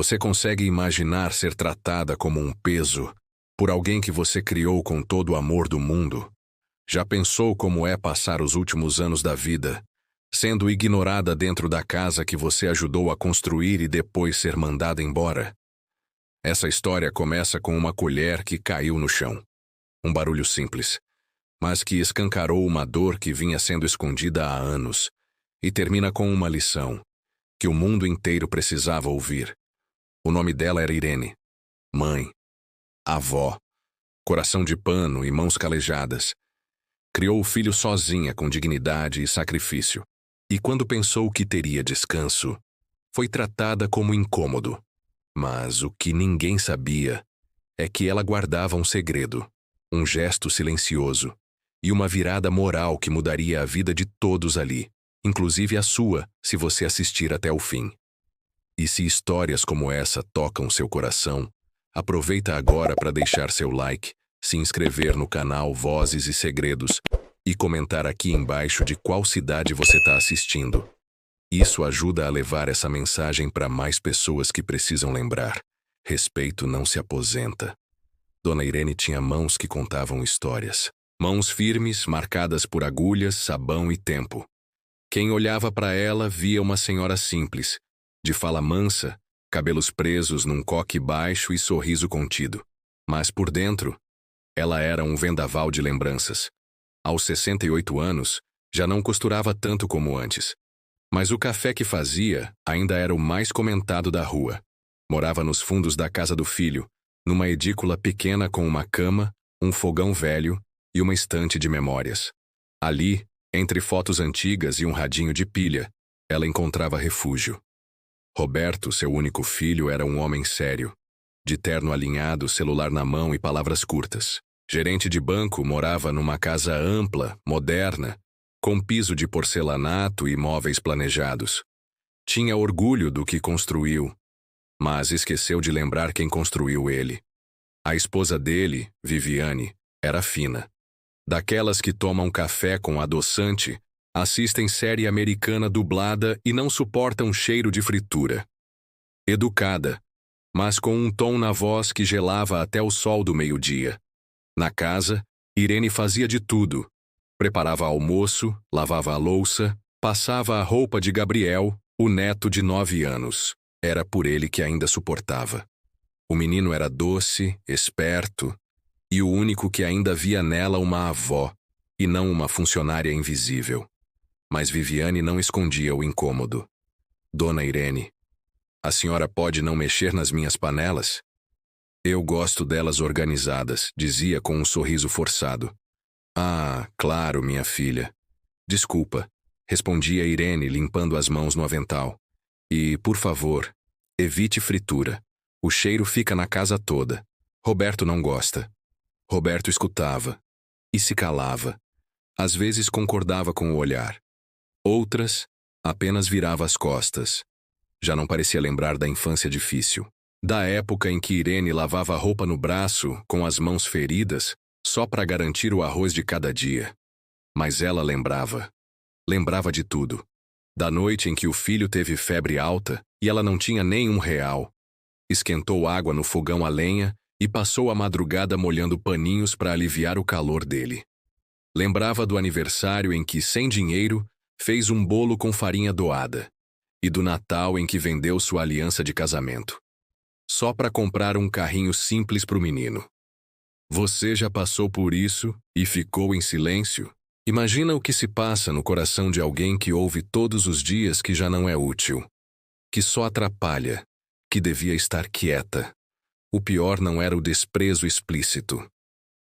Você consegue imaginar ser tratada como um peso por alguém que você criou com todo o amor do mundo? Já pensou como é passar os últimos anos da vida sendo ignorada dentro da casa que você ajudou a construir e depois ser mandada embora? Essa história começa com uma colher que caiu no chão. Um barulho simples, mas que escancarou uma dor que vinha sendo escondida há anos, e termina com uma lição que o mundo inteiro precisava ouvir. O nome dela era Irene. Mãe, avó, coração de pano e mãos calejadas. Criou o filho sozinha com dignidade e sacrifício. E quando pensou que teria descanso, foi tratada como incômodo. Mas o que ninguém sabia é que ela guardava um segredo, um gesto silencioso e uma virada moral que mudaria a vida de todos ali, inclusive a sua, se você assistir até o fim. E se histórias como essa tocam seu coração, aproveita agora para deixar seu like, se inscrever no canal Vozes e Segredos e comentar aqui embaixo de qual cidade você está assistindo. Isso ajuda a levar essa mensagem para mais pessoas que precisam lembrar. Respeito não se aposenta. Dona Irene tinha mãos que contavam histórias. Mãos firmes, marcadas por agulhas, sabão e tempo. Quem olhava para ela via uma senhora simples, de fala mansa, cabelos presos num coque baixo e sorriso contido. Mas por dentro, ela era um vendaval de lembranças. Aos 68 anos, já não costurava tanto como antes. Mas o café que fazia ainda era o mais comentado da rua. Morava nos fundos da casa do filho, numa edícula pequena com uma cama, um fogão velho e uma estante de memórias. Ali, entre fotos antigas e um radinho de pilha, ela encontrava refúgio. Roberto, seu único filho, era um homem sério, de terno alinhado, celular na mão e palavras curtas. Gerente de banco, morava numa casa ampla, moderna, com piso de porcelanato e móveis planejados. Tinha orgulho do que construiu, mas esqueceu de lembrar quem construiu ele. A esposa dele, Viviane, era fina. Daquelas que tomam café com adoçante, assistem série americana dublada e não suportam cheiro de fritura. Educada, mas com um tom na voz que gelava até o sol do meio-dia. Na casa, Irene fazia de tudo. Preparava almoço, lavava a louça, passava a roupa de Gabriel, o neto de 9 anos. Era por ele que ainda suportava. O menino era doce, esperto, e o único que ainda via nela uma avó, e não uma funcionária invisível. Mas Viviane não escondia o incômodo. Dona Irene, a senhora pode não mexer nas minhas panelas? Eu gosto delas organizadas, dizia com um sorriso forçado. Ah, claro, minha filha. Desculpa, respondia Irene, limpando as mãos no avental. E, por favor, evite fritura. O cheiro fica na casa toda. Roberto não gosta. Roberto escutava. E se calava. Às vezes concordava com o olhar. Outras, apenas virava as costas. Já não parecia lembrar da infância difícil. Da época em que Irene lavava a roupa no braço, com as mãos feridas, só para garantir o arroz de cada dia. Mas ela lembrava. Lembrava de tudo. Da noite em que o filho teve febre alta e ela não tinha nem R$ 1. Esquentou água no fogão a lenha e passou a madrugada molhando paninhos para aliviar o calor dele. Lembrava do aniversário em que, sem dinheiro, fez um bolo com farinha doada. E do Natal em que vendeu sua aliança de casamento. Só para comprar um carrinho simples para o menino. Você já passou por isso e ficou em silêncio? Imagina o que se passa no coração de alguém que ouve todos os dias que já não é útil, que só atrapalha, que devia estar quieta. O pior não era o desprezo explícito,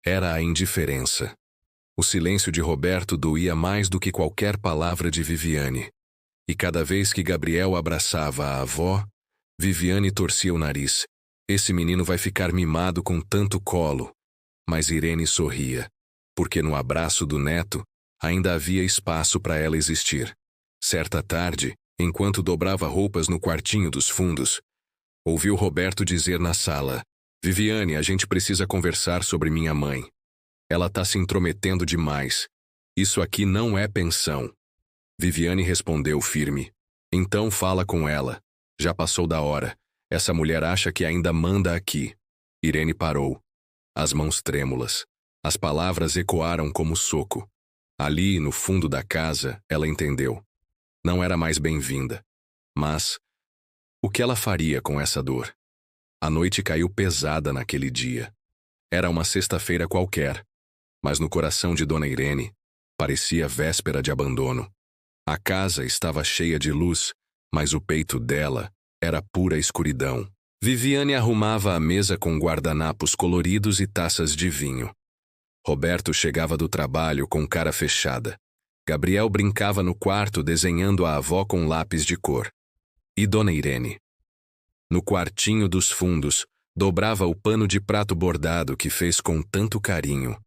era a indiferença. O silêncio de Roberto doía mais do que qualquer palavra de Viviane. E cada vez que Gabriel abraçava a avó, Viviane torcia o nariz. Esse menino vai ficar mimado com tanto colo. Mas Irene sorria, porque no abraço do neto ainda havia espaço para ela existir. Certa tarde, enquanto dobrava roupas no quartinho dos fundos, ouviu Roberto dizer na sala: Viviane, a gente precisa conversar sobre minha mãe. Ela tá se intrometendo demais. Isso aqui não é pensão. Viviane respondeu firme. Então fala com ela. Já passou da hora. Essa mulher acha que ainda manda aqui. Irene parou, as mãos trêmulas. As palavras ecoaram como soco. Ali, no fundo da casa, ela entendeu. Não era mais bem-vinda. Mas o que ela faria com essa dor? A noite caiu pesada naquele dia. Era uma sexta-feira qualquer, mas no coração de Dona Irene parecia véspera de abandono. A casa estava cheia de luz, mas o peito dela era pura escuridão. Viviane arrumava a mesa com guardanapos coloridos e taças de vinho. Roberto chegava do trabalho com cara fechada. Gabriel brincava no quarto desenhando a avó com lápis de cor. E Dona Irene? No quartinho dos fundos, dobrava o pano de prato bordado que fez com tanto carinho.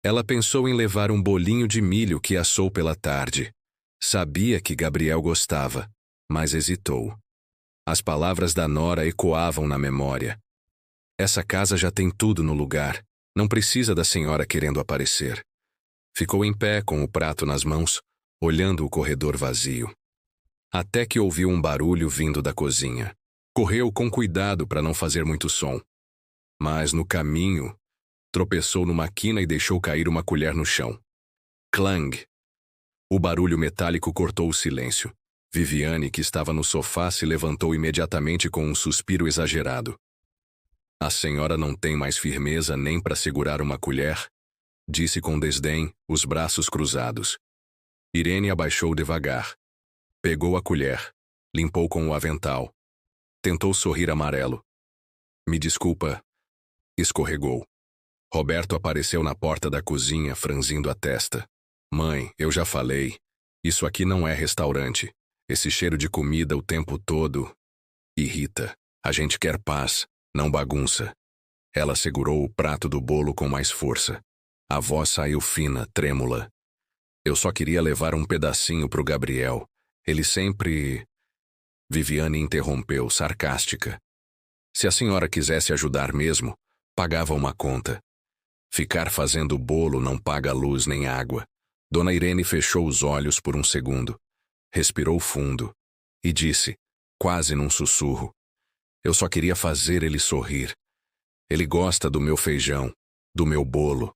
Ela pensou em levar um bolinho de milho que assou pela tarde. Sabia que Gabriel gostava, mas hesitou. As palavras da nora ecoavam na memória. Essa casa já tem tudo no lugar. Não precisa da senhora querendo aparecer. Ficou em pé com o prato nas mãos, olhando o corredor vazio. Até que ouviu um barulho vindo da cozinha. Correu com cuidado para não fazer muito som. Mas no caminho, tropeçou numa quina e deixou cair uma colher no chão. Clang! O barulho metálico cortou o silêncio. Viviane, que estava no sofá, se levantou imediatamente com um suspiro exagerado. A senhora não tem mais firmeza nem para segurar uma colher? Disse com desdém, os braços cruzados. Irene abaixou devagar. Pegou a colher. Limpou com o avental. Tentou sorrir amarelo. Me desculpa. Escorregou. Roberto apareceu na porta da cozinha, franzindo a testa. Mãe, eu já falei. Isso aqui não é restaurante. Esse cheiro de comida o tempo todo irrita. A gente quer paz, não bagunça. Ela segurou o prato do bolo com mais força. A voz saiu fina, trêmula. Eu só queria levar um pedacinho pro Gabriel. Ele sempre... Viviane interrompeu, sarcástica. Se a senhora quisesse ajudar mesmo, pagava uma conta. Ficar fazendo bolo não paga luz nem água. Dona Irene fechou os olhos por um segundo. Respirou fundo e disse, quase num sussurro, eu só queria fazer ele sorrir. Ele gosta do meu feijão, do meu bolo.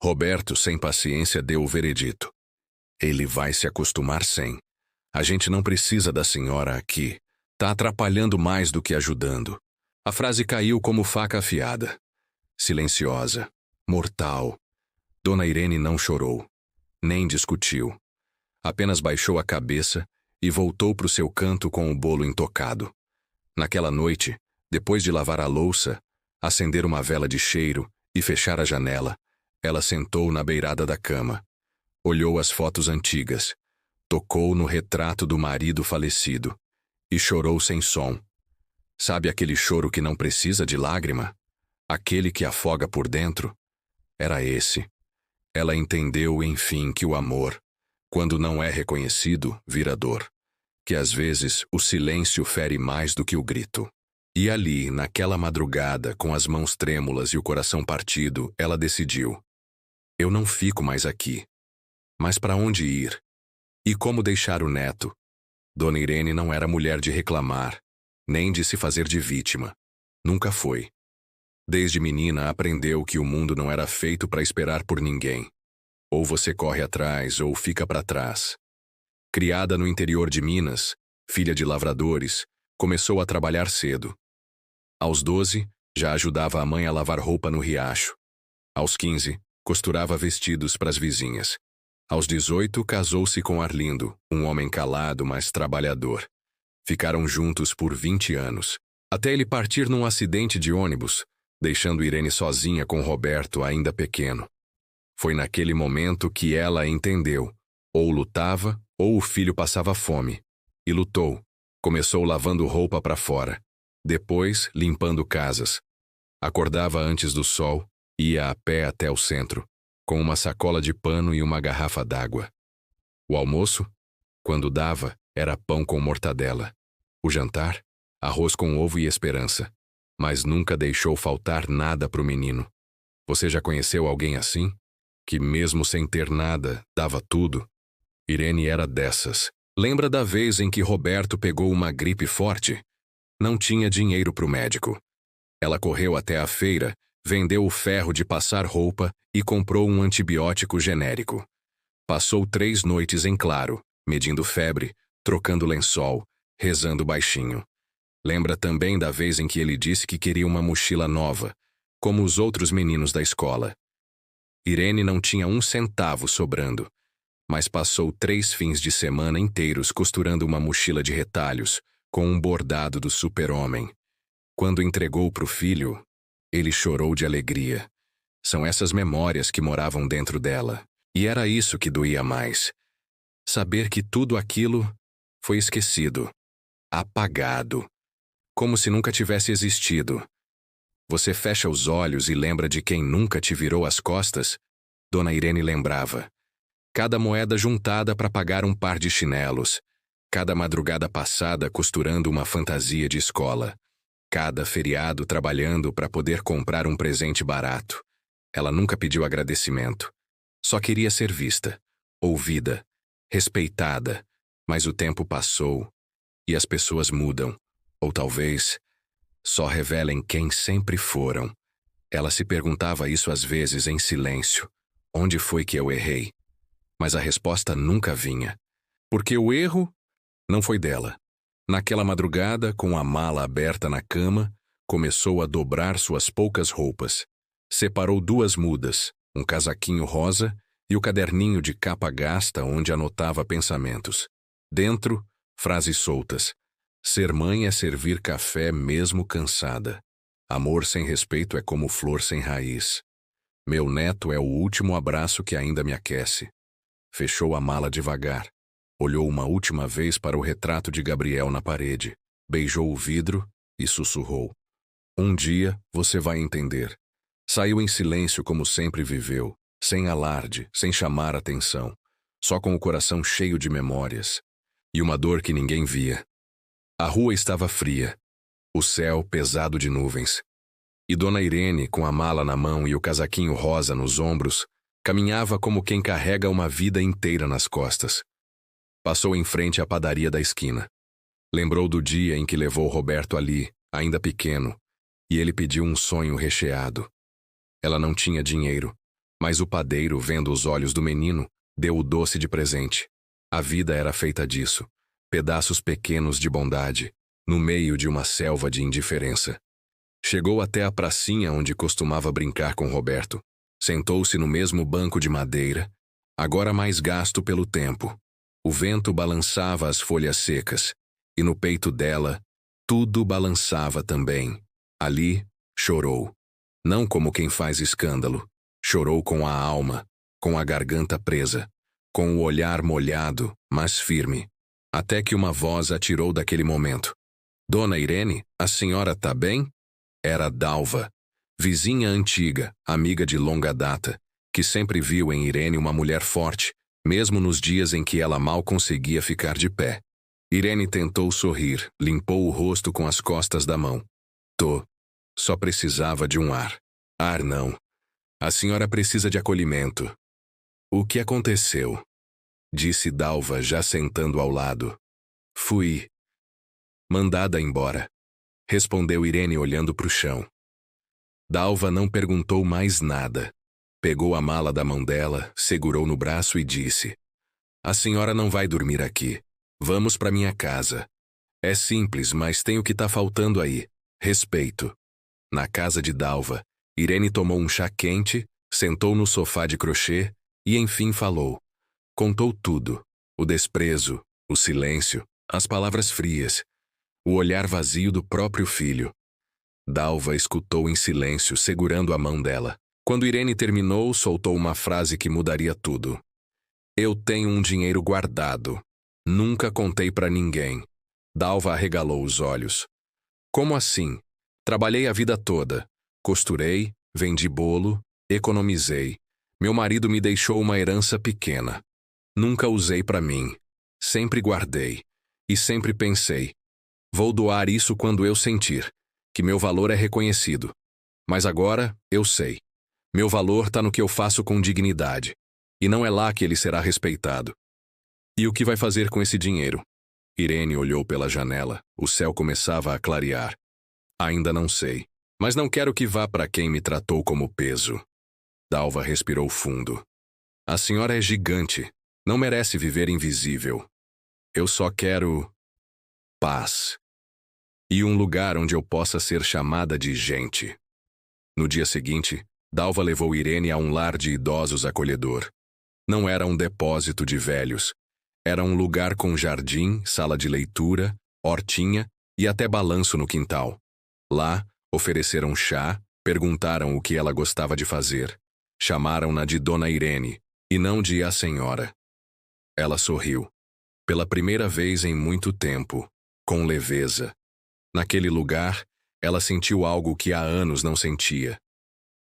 Roberto, sem paciência, deu o veredito. Ele vai se acostumar sem. A gente não precisa da senhora aqui. Tá atrapalhando mais do que ajudando. A frase caiu como faca afiada. Silenciosa, mortal. Dona Irene não chorou, nem discutiu. Apenas baixou a cabeça e voltou para o seu canto com o bolo intocado. Naquela noite, depois de lavar a louça, acender uma vela de cheiro e fechar a janela, ela sentou na beirada da cama. Olhou as fotos antigas, tocou no retrato do marido falecido e chorou sem som. Sabe aquele choro que não precisa de lágrima? Aquele que afoga por dentro? Era esse. Ela entendeu, enfim, que o amor, quando não é reconhecido, vira dor. Que às vezes o silêncio fere mais do que o grito. E ali, naquela madrugada, com as mãos trêmulas e o coração partido, ela decidiu. Eu não fico mais aqui. Mas para onde ir? E como deixar o neto? Dona Irene não era mulher de reclamar, nem de se fazer de vítima. Nunca foi. Desde menina aprendeu que o mundo não era feito para esperar por ninguém. Ou você corre atrás ou fica para trás. Criada no interior de Minas, filha de lavradores, começou a trabalhar cedo. Aos 12, já ajudava a mãe a lavar roupa no riacho. Aos 15, costurava vestidos para as vizinhas. Aos 18, casou-se com Arlindo, um homem calado, mas trabalhador. Ficaram juntos por 20 anos, até ele partir num acidente de ônibus, deixando Irene sozinha com Roberto ainda pequeno. Foi naquele momento que ela entendeu. Ou lutava, ou o filho passava fome. E lutou. Começou lavando roupa para fora. Depois, limpando casas. Acordava antes do sol, ia a pé até o centro, com uma sacola de pano e uma garrafa d'água. O almoço, quando dava, era pão com mortadela. O jantar, arroz com ovo e esperança. Mas nunca deixou faltar nada para o menino. Você já conheceu alguém assim? Que mesmo sem ter nada, dava tudo? Irene era dessas. Lembra da vez em que Roberto pegou uma gripe forte? Não tinha dinheiro para o médico. Ela correu até a feira, vendeu o ferro de passar roupa e comprou um antibiótico genérico. Passou 3 noites em claro, medindo febre, trocando lençol, rezando baixinho. Lembra também da vez em que ele disse que queria uma mochila nova, como os outros meninos da escola. Irene não tinha 1 centavo sobrando, mas passou 3 fins de semana inteiros costurando uma mochila de retalhos, com um bordado do super-homem. Quando entregou para o filho, ele chorou de alegria. São essas memórias que moravam dentro dela. E era isso que doía mais. Saber que tudo aquilo foi esquecido, apagado, como se nunca tivesse existido. Você fecha os olhos e lembra de quem nunca te virou as costas? Dona Irene lembrava. Cada moeda juntada para pagar um par de chinelos, cada madrugada passada costurando uma fantasia de escola, cada feriado trabalhando para poder comprar um presente barato. Ela nunca pediu agradecimento. Só queria ser vista, ouvida, respeitada, mas o tempo passou e as pessoas mudam, ou talvez só revelem quem sempre foram. Ela se perguntava isso às vezes em silêncio. Onde foi que eu errei? Mas a resposta nunca vinha. Porque o erro não foi dela. Naquela madrugada, com a mala aberta na cama, começou a dobrar suas poucas roupas. Separou 2 mudas, um casaquinho rosa e o caderninho de capa gasta onde anotava pensamentos. Dentro, frases soltas. Ser mãe é servir café mesmo cansada. Amor sem respeito é como flor sem raiz. Meu neto é o último abraço que ainda me aquece. Fechou a mala devagar. Olhou uma última vez para o retrato de Gabriel na parede. Beijou o vidro e sussurrou. Um dia você vai entender. Saiu em silêncio como sempre viveu, sem alarde, sem chamar atenção, só com o coração cheio de memórias. E uma dor que ninguém via. A rua estava fria, o céu pesado de nuvens. E Dona Irene, com a mala na mão e o casaquinho rosa nos ombros, caminhava como quem carrega uma vida inteira nas costas. Passou em frente à padaria da esquina. Lembrou do dia em que levou Roberto ali, ainda pequeno, e ele pediu um sonho recheado. Ela não tinha dinheiro, mas o padeiro, vendo os olhos do menino, deu o doce de presente. A vida era feita disso, pedaços pequenos de bondade, no meio de uma selva de indiferença. Chegou até a pracinha onde costumava brincar com Roberto. Sentou-se no mesmo banco de madeira, agora mais gasto pelo tempo. O vento balançava as folhas secas, e no peito dela, tudo balançava também. Ali, chorou. Não como quem faz escândalo. Chorou com a alma, com a garganta presa, com o olhar molhado, mas firme. Até que uma voz a tirou daquele momento. Dona Irene, a senhora tá bem? Era Dalva, vizinha antiga, amiga de longa data, que sempre viu em Irene uma mulher forte, mesmo nos dias em que ela mal conseguia ficar de pé. Irene tentou sorrir, limpou o rosto com as costas da mão. Só precisava de um ar. Ar não. A senhora precisa de acolhimento. O que aconteceu? Disse Dalva, já sentando ao lado. Fui mandada embora. Respondeu Irene olhando para o chão. Dalva não perguntou mais nada. Pegou a mala da mão dela, segurou no braço e disse: A senhora não vai dormir aqui. Vamos para minha casa. É simples, mas tem o que tá faltando aí. Respeito. Na casa de Dalva, Irene tomou um chá quente, sentou no sofá de crochê e enfim falou. Contou tudo. O desprezo, o silêncio, as palavras frias, o olhar vazio do próprio filho. Dalva escutou em silêncio, segurando a mão dela. Quando Irene terminou, soltou uma frase que mudaria tudo. Eu tenho um dinheiro guardado. Nunca contei para ninguém. Dalva arregalou os olhos. Como assim? Trabalhei a vida toda. Costurei, vendi bolo, economizei. Meu marido me deixou uma herança pequena. Nunca usei para mim. Sempre guardei. E sempre pensei. Vou doar isso quando eu sentir que meu valor é reconhecido. Mas agora, eu sei. Meu valor tá no que eu faço com dignidade. E não é lá que ele será respeitado. E o que vai fazer com esse dinheiro? Irene olhou pela janela. O céu começava a clarear. Ainda não sei. Mas não quero que vá para quem me tratou como peso. Dalva respirou fundo. A senhora é gigante. Não merece viver invisível. Eu só quero paz. E um lugar onde eu possa ser chamada de gente. No dia seguinte, Dalva levou Irene a um lar de idosos acolhedor. Não era um depósito de velhos. Era um lugar com jardim, sala de leitura, hortinha e até balanço no quintal. Lá, ofereceram chá, perguntaram o que ela gostava de fazer. Chamaram-na de Dona Irene, e não de a senhora. Ela sorriu. Pela primeira vez em muito tempo, com leveza. Naquele lugar, ela sentiu algo que há anos não sentia.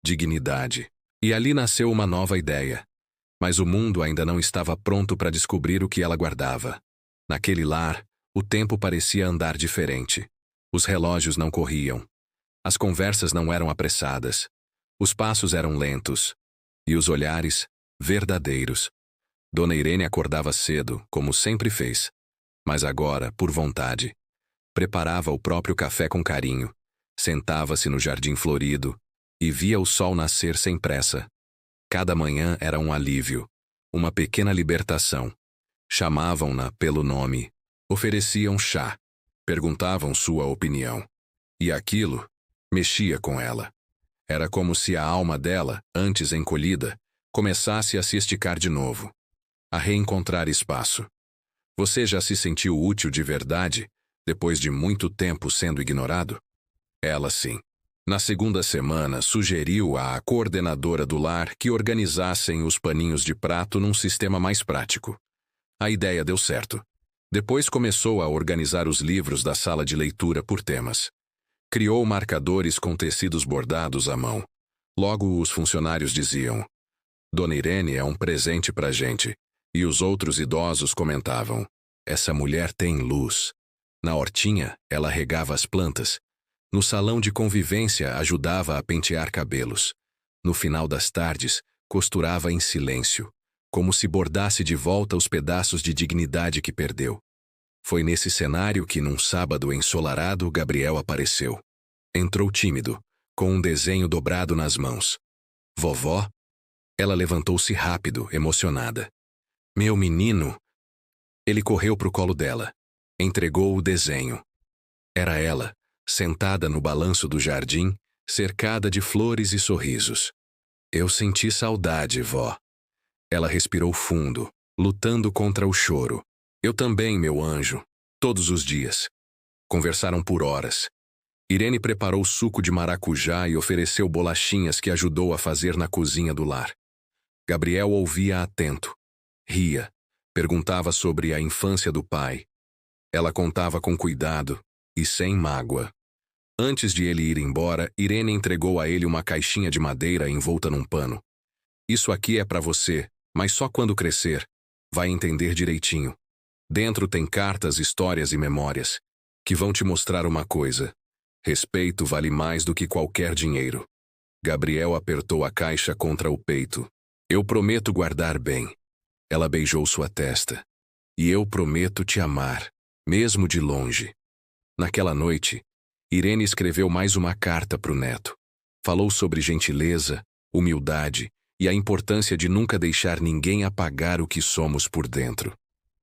Dignidade. E ali nasceu uma nova ideia. Mas o mundo ainda não estava pronto para descobrir o que ela guardava. Naquele lar, o tempo parecia andar diferente. Os relógios não corriam. As conversas não eram apressadas. Os passos eram lentos. E os olhares, verdadeiros. Dona Irene acordava cedo, como sempre fez. Mas agora, por vontade. Preparava o próprio café com carinho. Sentava-se no jardim florido e via o sol nascer sem pressa. Cada manhã era um alívio, uma pequena libertação. Chamavam-na pelo nome, ofereciam chá, perguntavam sua opinião. E aquilo mexia com ela. Era como se a alma dela, antes encolhida, começasse a se esticar de novo, a reencontrar espaço. Você já se sentiu útil de verdade, depois de muito tempo sendo ignorado? Ela sim. Na segunda semana, sugeriu à coordenadora do lar que organizassem os paninhos de prato num sistema mais prático. A ideia deu certo. Depois começou a organizar os livros da sala de leitura por temas. Criou marcadores com tecidos bordados à mão. Logo, os funcionários diziam: Dona Irene é um presente pra gente. E os outros idosos comentavam: essa mulher tem luz. Na hortinha, ela regava as plantas. No salão de convivência, ajudava a pentear cabelos. No final das tardes, costurava em silêncio, como se bordasse de volta os pedaços de dignidade que perdeu. Foi nesse cenário que, num sábado ensolarado, Gabriel apareceu. Entrou tímido, com um desenho dobrado nas mãos. Vovó? Ela levantou-se rápido, emocionada. Meu menino! Ele correu para o colo dela. Entregou o desenho. Era ela, sentada no balanço do jardim, cercada de flores e sorrisos. Eu senti saudade, vó. Ela respirou fundo, lutando contra o choro. Eu também, meu anjo, todos os dias. Conversaram por horas. Irene preparou suco de maracujá e ofereceu bolachinhas que ajudou a fazer na cozinha do lar. Gabriel ouvia atento. Ria. Perguntava sobre a infância do pai. Ela contava com cuidado e sem mágoa. Antes de ele ir embora, Irene entregou a ele uma caixinha de madeira envolta num pano. Isso aqui é para você, mas só quando crescer. Vai entender direitinho. Dentro tem cartas, histórias e memórias, que vão te mostrar uma coisa. Respeito vale mais do que qualquer dinheiro. Gabriel apertou a caixa contra o peito. Eu prometo guardar bem. Ela beijou sua testa. E eu prometo te amar, mesmo de longe. Naquela noite, Irene escreveu mais uma carta para o neto. Falou sobre gentileza, humildade e a importância de nunca deixar ninguém apagar o que somos por dentro.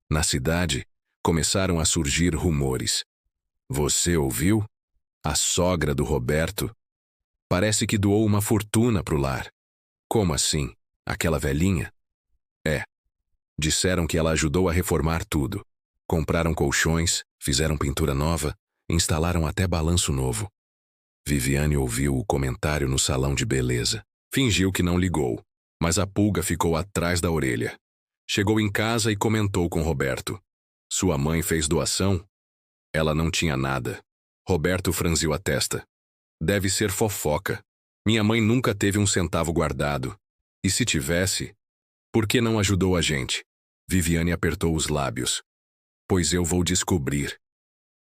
Na cidade, começaram a surgir rumores. Você ouviu? A sogra do Roberto parece que doou uma fortuna pro lar. Como assim? Aquela velhinha? É. Disseram que ela ajudou a reformar tudo. Compraram colchões, fizeram pintura nova, instalaram até balanço novo. Viviane ouviu o comentário no salão de beleza. Fingiu que não ligou, mas a pulga ficou atrás da orelha. Chegou em casa e comentou com Roberto. Sua mãe fez doação? Ela não tinha nada. Roberto franziu a testa. Deve ser fofoca. Minha mãe nunca teve um centavo guardado. E se tivesse, por que não ajudou a gente? Viviane apertou os lábios. Pois eu vou descobrir.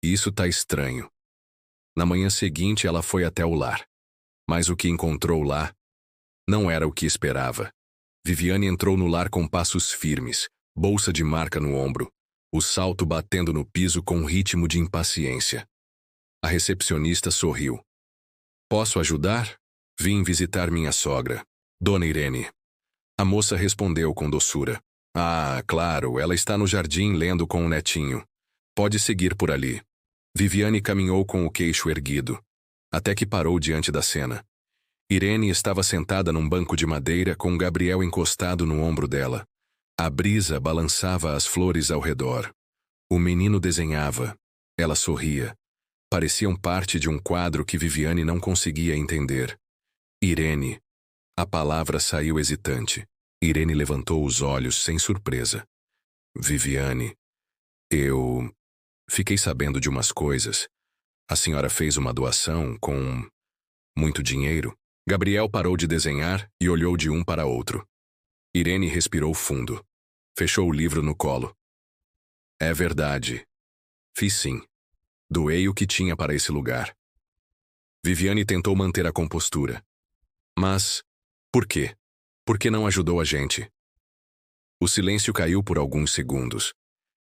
Isso tá estranho. Na manhã seguinte ela foi até o lar. Mas o que encontrou lá não era o que esperava. Viviane entrou no lar com passos firmes, bolsa de marca no ombro. o salto batendo no piso com um ritmo de impaciência. A recepcionista sorriu. Posso ajudar? Vim visitar minha sogra, Dona Irene. A moça respondeu com doçura. Ah, claro, ela está no jardim lendo com o netinho. Pode seguir por ali. Viviane caminhou com o queixo erguido, até que parou diante da cena. Irene estava sentada num banco de madeira com Gabriel encostado no ombro dela. A brisa balançava as flores ao redor. O menino desenhava. Ela sorria. Pareciam parte de um quadro que Viviane não conseguia entender. Irene. A palavra saiu hesitante. Irene levantou os olhos sem surpresa. Viviane. Eu fiquei sabendo de umas coisas. A senhora fez uma doação com muito dinheiro. Gabriel parou de desenhar e olhou de um para outro. Irene respirou fundo. Fechou o livro no colo. É verdade. Fiz sim. Doei o que tinha para esse lugar. Viviane tentou manter a compostura. Mas, por quê? Por que não ajudou a gente? O silêncio caiu por alguns segundos.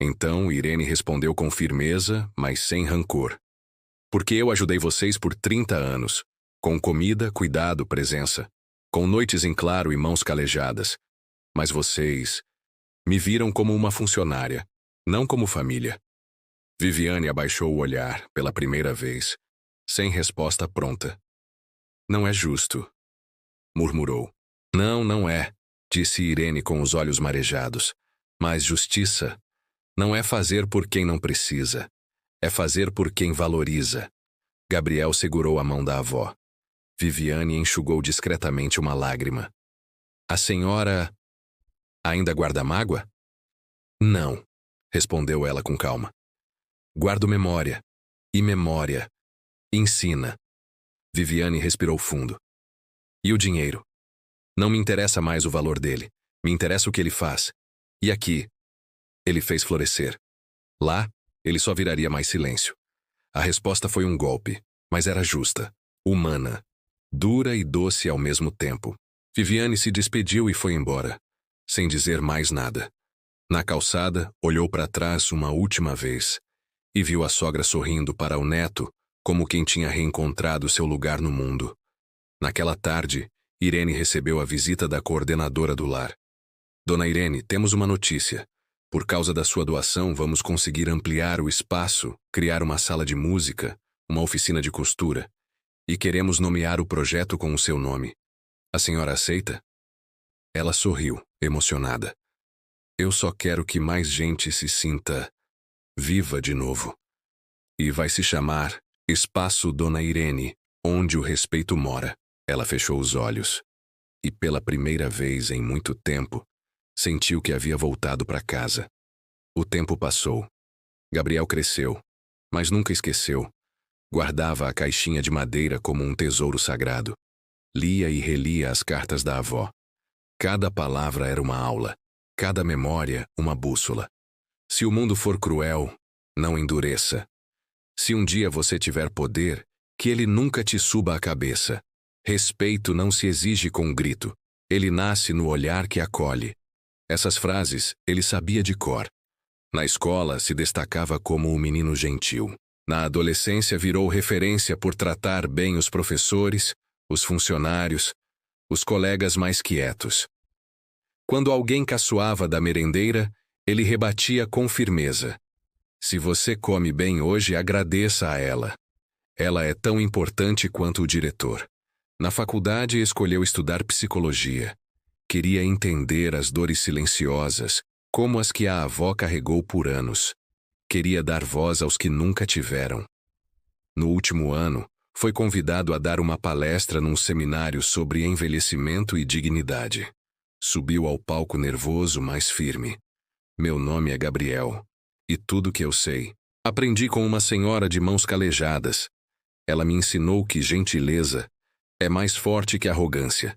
Então, Irene respondeu com firmeza, mas sem rancor. Porque eu ajudei vocês por 30 anos. Com comida, cuidado, presença. Com noites em claro e mãos calejadas. Mas vocês me viram como uma funcionária, não como família. Viviane abaixou o olhar, pela primeira vez, sem resposta pronta. Não é justo, murmurou. Não, não é, disse Irene com os olhos marejados. Mas justiça não é fazer por quem não precisa. É fazer por quem valoriza. Gabriel segurou a mão da avó. Viviane enxugou discretamente uma lágrima. A senhora ainda guarda mágoa? Não, respondeu ela com calma. Guardo memória. E memória ensina. Viviane respirou fundo. E o dinheiro? Não me interessa mais o valor dele. Me interessa o que ele faz. E aqui? Ele fez florescer. Lá, ele só viraria mais silêncio. A resposta foi um golpe, mas era justa, humana, dura e doce ao mesmo tempo. Viviane se despediu e foi embora, sem dizer mais nada. Na calçada, olhou para trás uma última vez e viu a sogra sorrindo para o neto como quem tinha reencontrado seu lugar no mundo. Naquela tarde, Irene recebeu a visita da coordenadora do lar. Dona Irene, temos uma notícia. Por causa da sua doação, vamos conseguir ampliar o espaço, criar uma sala de música, uma oficina de costura. E queremos nomear o projeto com o seu nome. A senhora aceita? Ela sorriu, emocionada. Eu só quero que mais gente se sinta viva de novo. E vai se chamar Espaço Dona Irene, onde o respeito mora. Ela fechou os olhos. E pela primeira vez em muito tempo, sentiu que havia voltado para casa. O tempo passou. Gabriel cresceu, mas nunca esqueceu. Guardava a caixinha de madeira como um tesouro sagrado. Lia e relia as cartas da avó. Cada palavra era uma aula, cada memória uma bússola. Se o mundo for cruel, não endureça. Se um dia você tiver poder, que ele nunca te suba a cabeça. Respeito não se exige com um grito. Ele nasce no olhar que acolhe. Essas frases ele sabia de cor. Na escola se destacava como um menino gentil. Na adolescência virou referência por tratar bem os professores, os funcionários, os colegas mais quietos. Quando alguém caçoava da merendeira, ele rebatia com firmeza. Se você come bem hoje, agradeça a ela. Ela é tão importante quanto o diretor. Na faculdade, escolheu estudar psicologia. Queria entender as dores silenciosas, como as que a avó carregou por anos. Queria dar voz aos que nunca tiveram. No último ano, foi convidado a dar uma palestra num seminário sobre envelhecimento e dignidade. Subiu ao palco nervoso, mas firme. Meu nome é Gabriel. E tudo que eu sei, aprendi com uma senhora de mãos calejadas. Ela me ensinou que gentileza é mais forte que arrogância,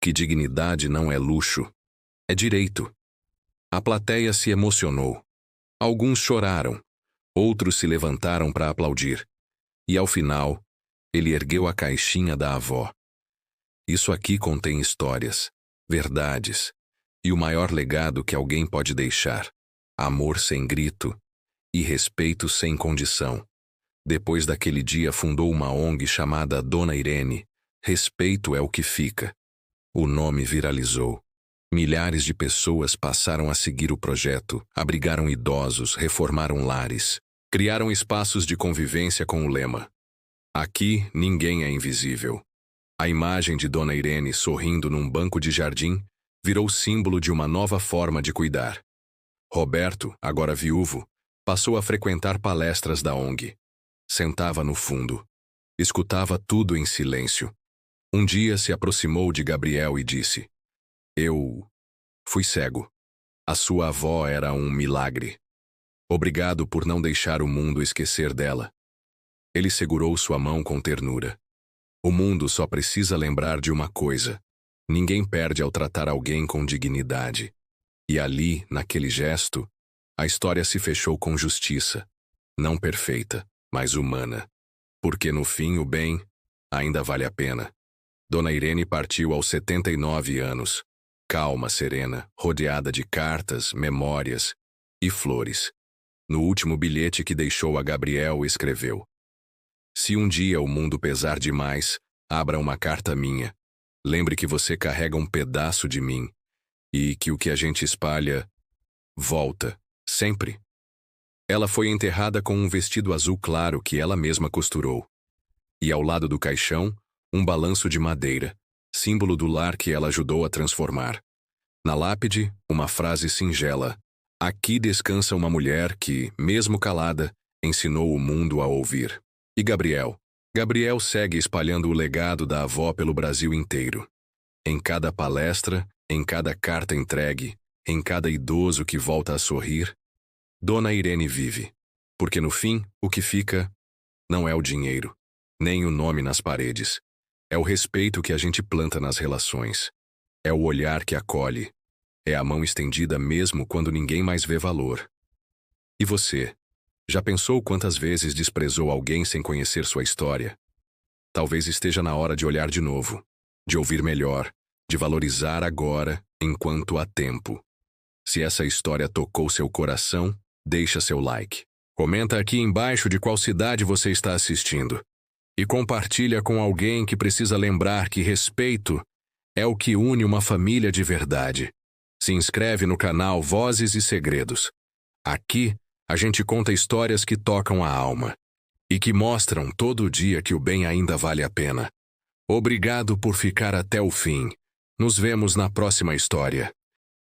que dignidade não é luxo, é direito. A plateia se emocionou. Alguns choraram, outros se levantaram para aplaudir. E ao final, ele ergueu a caixinha da avó. Isso aqui contém histórias, verdades, e o maior legado que alguém pode deixar amor sem grito e respeito sem condição. Depois daquele dia fundou uma ONG chamada Dona Irene. Respeito é o que fica. O nome viralizou. Milhares de pessoas passaram a seguir o projeto, abrigaram idosos, reformaram lares, criaram espaços de convivência com o lema: aqui ninguém é invisível. A imagem de Dona Irene sorrindo num banco de jardim virou símbolo de uma nova forma de cuidar. Roberto, agora viúvo, passou a frequentar palestras da ONG. Sentava no fundo. Escutava tudo em silêncio. Um dia se aproximou de Gabriel e disse: Eu fui cego. A sua avó era um milagre. Obrigado por não deixar o mundo esquecer dela. Ele segurou sua mão com ternura. O mundo só precisa lembrar de uma coisa: ninguém perde ao tratar alguém com dignidade. E ali, naquele gesto, a história se fechou com justiça. Não perfeita, mas humana. Porque no fim o bem ainda vale a pena. Dona Irene partiu aos 79 anos. Calma, serena, rodeada de cartas, memórias e flores. No último bilhete que deixou a Gabriel, escreveu: Se um dia o mundo pesar demais, abra uma carta minha. Lembre que você carrega um pedaço de mim e que o que a gente espalha volta, sempre. Ela foi enterrada com um vestido azul claro que ela mesma costurou. E ao lado do caixão, um balanço de madeira, símbolo do lar que ela ajudou a transformar. Na lápide, uma frase singela: Aqui descansa uma mulher que, mesmo calada, ensinou o mundo a ouvir. E Gabriel? Gabriel segue espalhando o legado da avó pelo Brasil inteiro. Em cada palestra, em cada carta entregue, em cada idoso que volta a sorrir, Dona Irene vive. Porque no fim, o que fica não é o dinheiro, nem o nome nas paredes. É o respeito que a gente planta nas relações. É o olhar que acolhe. É a mão estendida mesmo quando ninguém mais vê valor. E você? Já pensou quantas vezes desprezou alguém sem conhecer sua história? Talvez esteja na hora de olhar de novo, de ouvir melhor, de valorizar agora, enquanto há tempo. Se essa história tocou seu coração, deixa seu like. Comenta aqui embaixo de qual cidade você está assistindo. E compartilha com alguém que precisa lembrar que respeito é o que une uma família de verdade. Se inscreve no canal Vozes e Segredos. Aqui, a gente conta histórias que tocam a alma e que mostram todo dia que o bem ainda vale a pena. Obrigado por ficar até o fim. Nos vemos na próxima história.